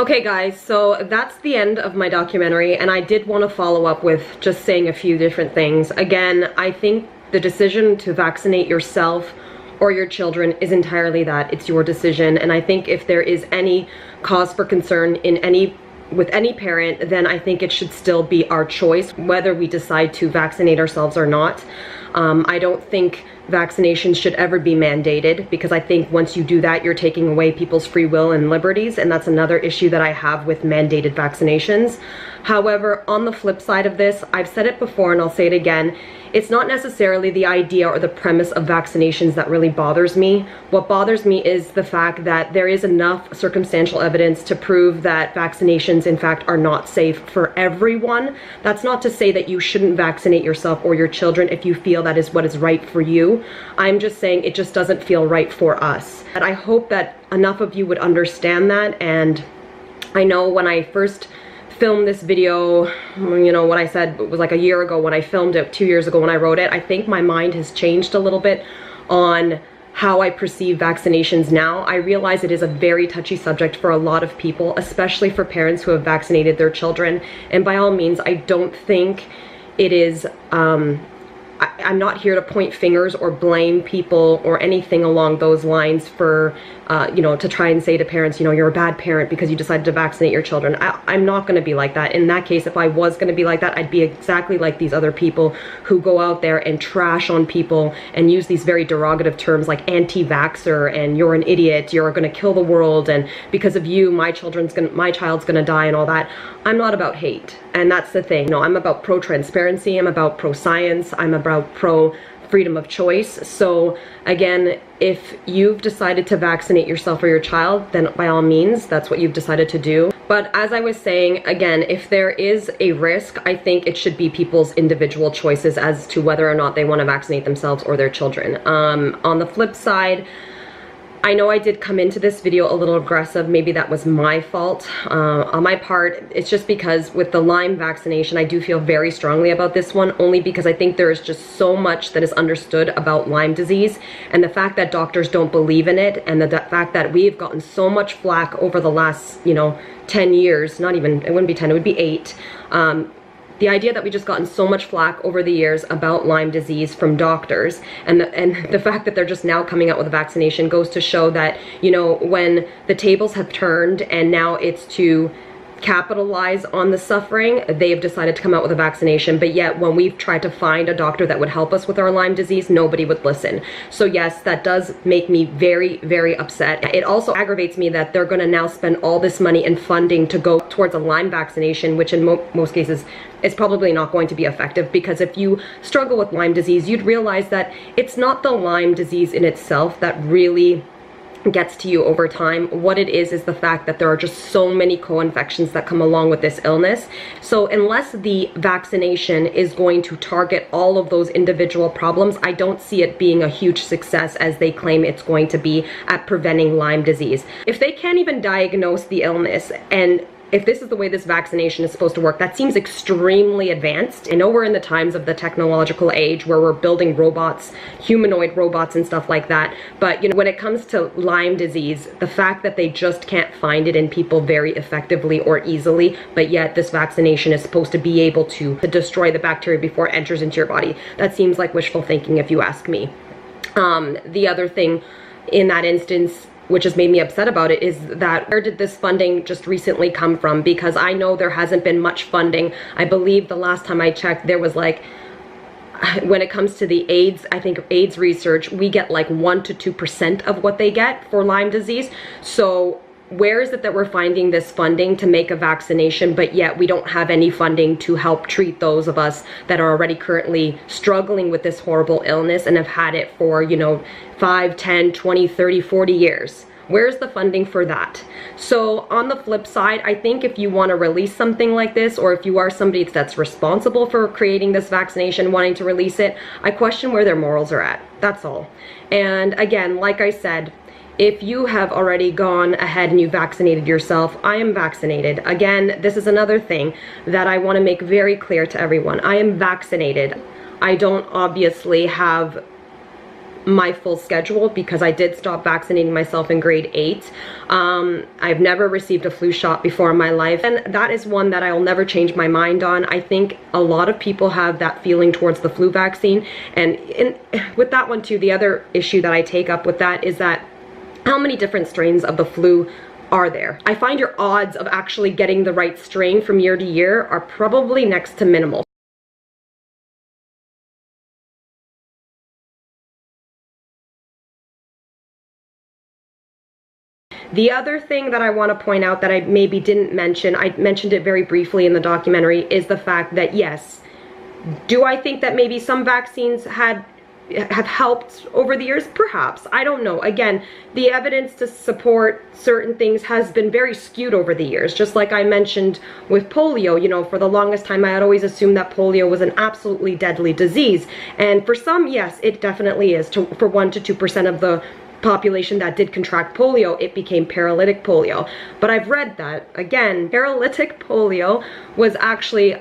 Okay guys, so that's the end of my documentary, and I did want to follow up with just saying a few different things. Again, I think the decision to vaccinate yourself or your children is entirely that. It's your decision, and I think if there is any cause for concern with any parent, then I think it should still be our choice whether we decide to vaccinate ourselves or not. I don't think vaccinations should ever be mandated, because I think once you do that, you're taking away people's free will and liberties, and that's another issue that I have with mandated vaccinations. However, on the flip side of this, I've said it before and I'll say it again, it's not necessarily the idea or the premise of vaccinations that really bothers me. What bothers me is the fact that there is enough circumstantial evidence to prove that vaccinations in fact are not safe for everyone. That's not to say that you shouldn't vaccinate yourself or your children if you feel that is what is right for you. I'm just saying it just doesn't feel right for us. And I hope that enough of you would understand that. And I know when I first filmed this video, you know, what I said was like a year ago when I filmed it, 2 years ago when I wrote it, I think my mind has changed a little bit on how I perceive vaccinations now. I realize it is a very touchy subject for a lot of people, especially for parents who have vaccinated their children. And by all means, I don't think it is, I'm not here to point fingers or blame people or anything along those lines for, you know, to try and say to parents, you know, you're a bad parent because you decided to vaccinate your children. I'm not going to be like that. In that case, if I was going to be like that, I'd be exactly like these other people who go out there and trash on people and use these very derogative terms like anti-vaxxer and you're an idiot, you're going to kill the world, and because of you, my child's going to die and all that. I'm not about hate. And that's the thing. No, I'm about pro-transparency. I'm about pro-science. I'm about pro-freedom of choice. So again, if you've decided to vaccinate yourself or your child, then by all means, that's what you've decided to do. But as I was saying, again, if there is a risk, I think it should be people's individual choices as to whether or not they want to vaccinate themselves or their children. On the flip side, I know I did come into this video a little aggressive. Maybe that was my fault on my part. It's just because with the Lyme vaccination, I do feel very strongly about this one, only because I think there is just so much that is understood about Lyme disease, and the fact that doctors don't believe in it, and the fact that we've gotten so much flack over the last, you know, 10 years, not even, it wouldn't be 10, it would be 8. The idea that we just gotten so much flack over the years about Lyme disease from doctors, and the fact that they're just now coming out with a vaccination goes to show that, you know, when the tables have turned and now it's to capitalize on the suffering, they have decided to come out with a vaccination. But yet when we've tried to find a doctor that would help us with our Lyme disease, nobody would listen. So yes, that does make me very, very upset. It also aggravates me that they're going to now spend all this money and funding to go towards a Lyme vaccination, which in most cases is probably not going to be effective, because if you struggle with Lyme disease, you'd realize that it's not the Lyme disease in itself that really gets to you over time. What it is the fact that there are just so many co-infections that come along with this illness. So unless the vaccination is going to target all of those individual problems, I don't see it being a huge success as they claim it's going to be at preventing Lyme disease. If they can't even diagnose the illness, and if this is the way this vaccination is supposed to work, that seems extremely advanced. I know we're in the times of the technological age where we're building robots, humanoid robots and stuff like that. But, you know, when it comes to Lyme disease, the fact that they just can't find it in people very effectively or easily, but yet this vaccination is supposed to be able to destroy the bacteria before it enters into your body, that seems like wishful thinking if you ask me. The other thing in that instance, which has made me upset about it, is that where did this funding just recently come from? Because I know there hasn't been much funding. I believe the last time I checked, there was like, when it comes to the AIDS, I think AIDS research, we get like 1 to 2% of what they get for Lyme disease. So where is it that we're finding this funding to make a vaccination, but yet we don't have any funding to help treat those of us that are already currently struggling with this horrible illness and have had it for, you know, 5, 10, 20, 30, 40 years? Where's the funding for that? So on the flip side, I think if you want to release something like this, or if you are somebody that's responsible for creating this vaccination, wanting to release it, I question where their morals are at. That's all. And again, like I said, if you have already gone ahead and you vaccinated yourself, I am vaccinated. Again, this is another thing that I want to make very clear to everyone. I am vaccinated. I don't obviously have my full schedule because I did stop vaccinating myself in grade 8. I've never received a flu shot before in my life, and that is one that I'll never change my mind on. I think a lot of people have that feeling towards the flu vaccine, and with that one too, the other issue that I take up with that is that how many different strains of the flu are there? I find your odds of actually getting the right strain from year to year are probably next to minimal. The other thing that I want to point out that I maybe didn't mention, I mentioned it very briefly in the documentary, is the fact that yes, do I think that maybe some vaccines have helped over the years? Perhaps. I don't know. Again, the evidence to support certain things has been very skewed over the years. Just like I mentioned with polio, you know, for the longest time I had always assumed that polio was an absolutely deadly disease. And for some, yes, it definitely is. For 1 to 2% of the population that did contract polio, it became paralytic polio. But I've read that, again, paralytic polio was actually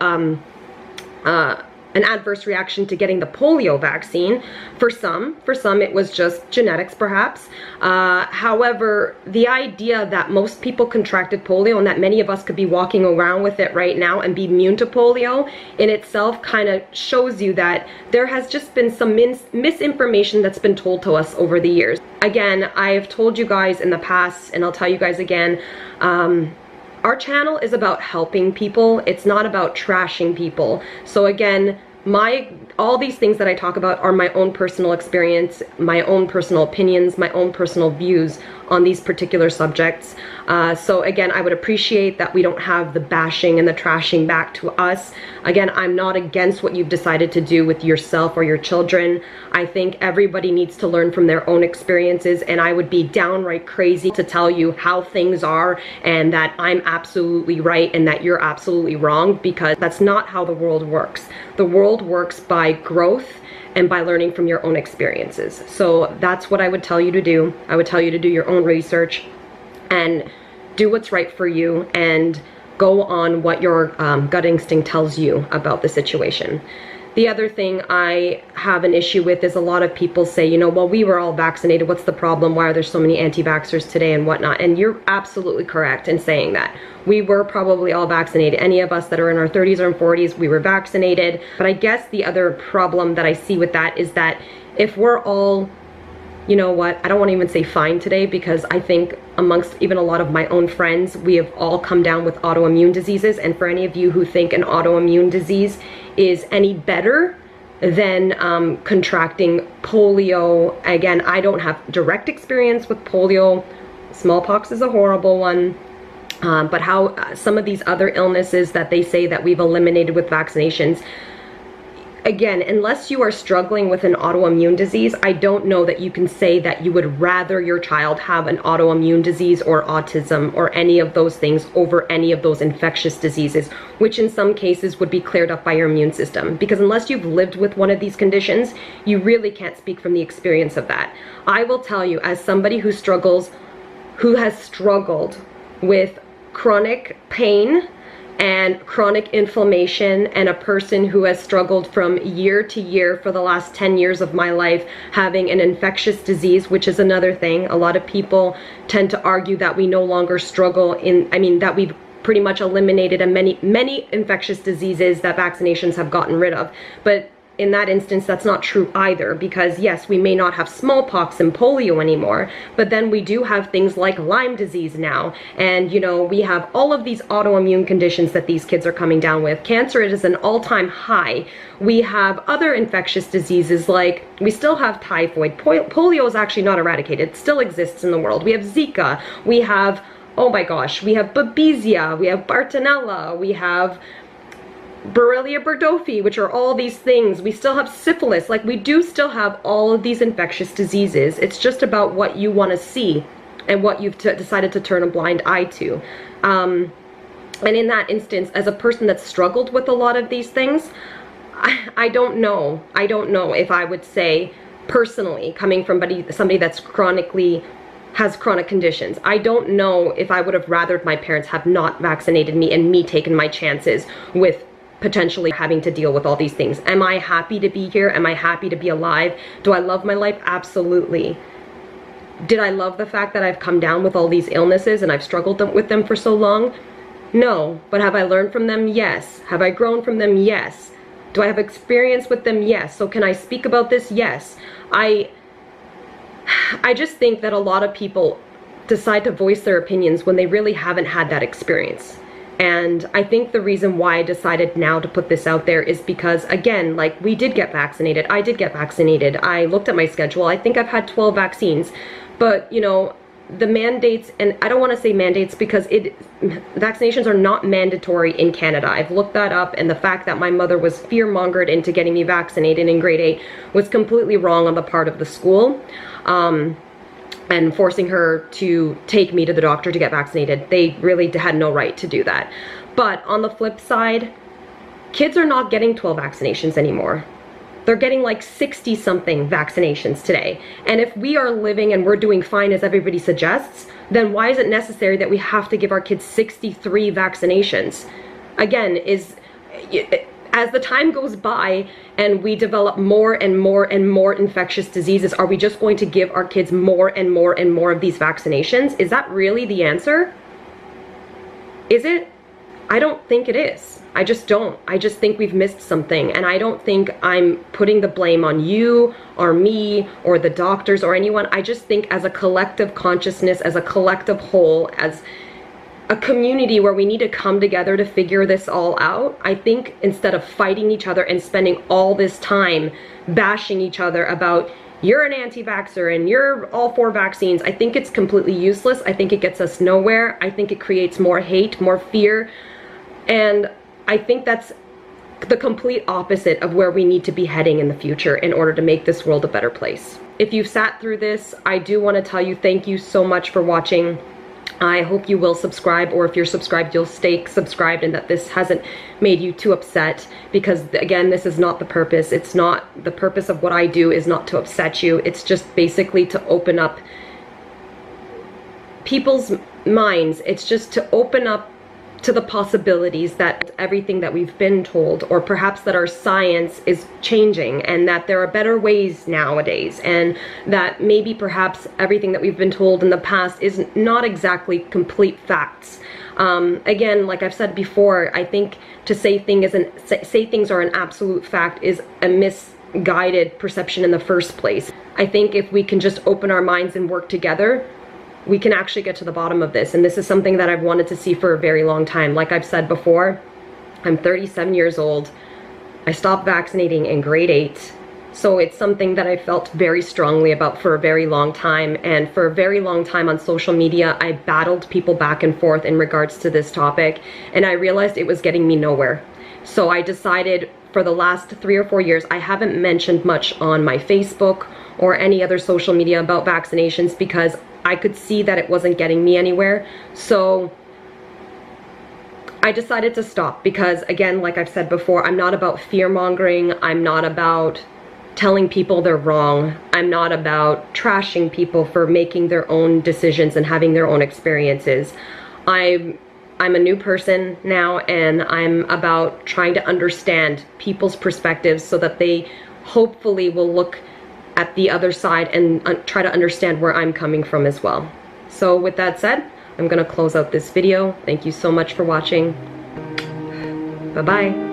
an adverse reaction to getting the polio vaccine. For some it was just genetics perhaps. However, the idea that most people contracted polio and that many of us could be walking around with it right now and be immune to polio in itself kind of shows you that there has just been some misinformation that's been told to us over the years. Again, I've told you guys in the past, and I'll tell you guys again, our channel is about helping people. It's not about trashing people. So again, all these things that I talk about are my own personal experience, my own personal opinions, my own personal views on these particular subjects. So again, I would appreciate that we don't have the bashing and the trashing back to us. Again, I'm not against what you've decided to do with yourself or your children. I think everybody needs to learn from their own experiences, and I would be downright crazy to tell you how things are and that I'm absolutely right and that you're absolutely wrong, because that's not how the world works. The world works by growth and by learning from your own experiences. So that's what I would tell you to do. I would tell you to do your own research and do what's right for you and go on what your gut instinct tells you about the situation. The other thing I have an issue with is a lot of people say, you know, well, we were all vaccinated. What's the problem? Why are there so many anti-vaxxers today and whatnot? And you're absolutely correct in saying that. We were probably all vaccinated. Any of us that are in our 30s or 40s, we were vaccinated. But I guess the other problem that I see with that is that if we're all, you know what, I don't want to even say fine today, because I think amongst even a lot of my own friends, we have all come down with autoimmune diseases. And for any of you who think an autoimmune disease is any better than contracting polio, again, I don't have direct experience with polio. Smallpox is a horrible one. But how some of these other illnesses that they say that we've eliminated with vaccinations, again, unless you are struggling with an autoimmune disease, I don't know that you can say that you would rather your child have an autoimmune disease or autism or any of those things over any of those infectious diseases, which in some cases would be cleared up by your immune system. Because unless you've lived with one of these conditions, you really can't speak from the experience of that. I will tell you, as somebody who has struggled with chronic pain and chronic inflammation, and a person who has struggled from year to year for the last 10 years of my life having an infectious disease, which is another thing. A lot of people tend to argue that we no longer struggle that we've pretty much eliminated many infectious diseases that vaccinations have gotten rid of. But in that instance, that's not true either, because yes, we may not have smallpox and polio anymore, but then we do have things like Lyme disease now. And you know, we have all of these autoimmune conditions that these kids are coming down with. Cancer is an all-time high. We have other infectious diseases, like we still have typhoid. Polio is actually not eradicated. It still exists in the world. We have Zika. We have, oh my gosh, we have Babesia. We have Bartonella. We have Borrelia burgdorferi, which are all these things. We still have syphilis. Like, we do still have all of these infectious diseases. It's just about what you want to see and what you've decided to turn a blind eye to. And in that instance, as a person that's struggled with a lot of these things, I don't know if I would say personally, coming from somebody that's has chronic conditions, I don't know if I would have rathered my parents have not vaccinated me and me taken my chances with potentially having to deal with all these things. Am I happy to be here? Am I happy to be alive? Do I love my life? Absolutely. Did I love the fact that I've come down with all these illnesses and I've struggled with them for so long? No. But have I learned from them? Yes. Have I grown from them? Yes. Do I have experience with them? Yes. So can I speak about this? Yes. I just think that a lot of people decide to voice their opinions when they really haven't had that experience. And I think the reason why I decided now to put this out there is because, again, like, we did get vaccinated. I did get vaccinated. I looked at my schedule. I think I've had 12 vaccines. But, you know, the mandates, and I don't want to say mandates because vaccinations are not mandatory in Canada. I've looked that up, and the fact that my mother was fear-mongered into getting me vaccinated in grade 8 was completely wrong on the part of the school. And forcing her to take me to the doctor to get vaccinated. They really had no right to do that. But on the flip side, kids are not getting 12 vaccinations anymore. They're getting like 60-something vaccinations today. And if we are living and we're doing fine as everybody suggests, then why is it necessary that we have to give our kids 63 vaccinations? Again, as the time goes by and we develop more and more and more infectious diseases, are we just going to give our kids more and more and more of these vaccinations? Is that really the answer? Is it? I don't think it is. I just don't. I just think we've missed something, and I don't think I'm putting the blame on you or me or the doctors or anyone. I just think as a collective consciousness, as a collective whole, as a community where we need to come together to figure this all out. I think instead of fighting each other and spending all this time bashing each other about you're an anti-vaxxer and you're all for vaccines, I think it's completely useless. I think it gets us nowhere. I think it creates more hate, more fear. And I think that's the complete opposite of where we need to be heading in the future in order to make this world a better place. If you've sat through this, I do want to tell you thank you so much for watching. I hope you will subscribe, or if you're subscribed, you'll stay subscribed, and that this hasn't made you too upset, because again, this is not the purpose. It's not the purpose of what I do is not to upset you. It's just basically to open up people's minds. It's just to open up to the possibilities that everything that we've been told, or perhaps that our science is changing, and that there are better ways nowadays, and that maybe perhaps everything that we've been told in the past is not exactly complete facts. Again, like I've said before, I think to say things are an absolute fact is a misguided perception in the first place. I think if we can just open our minds and work together, we can actually get to the bottom of this. And this is something that I've wanted to see for a very long time. Like I've said before, I'm 37 years old. I stopped vaccinating in grade 8. So it's something that I felt very strongly about for a very long time. And for a very long time on social media, I battled people back and forth in regards to this topic. And I realized it was getting me nowhere. So I decided for the last 3 or 4 years, I haven't mentioned much on my Facebook or any other social media about vaccinations, because I could see that it wasn't getting me anywhere. So I decided to stop, because again, like I've said before, I'm not about fear-mongering. I'm not about telling people they're wrong. I'm not about trashing people for making their own decisions and having their own experiences. I'm a new person now, and I'm about trying to understand people's perspectives so that they hopefully will look at the other side and try to understand where I'm coming from as well. So with that said, I'm gonna close out this video. Thank you so much for watching. Bye-bye.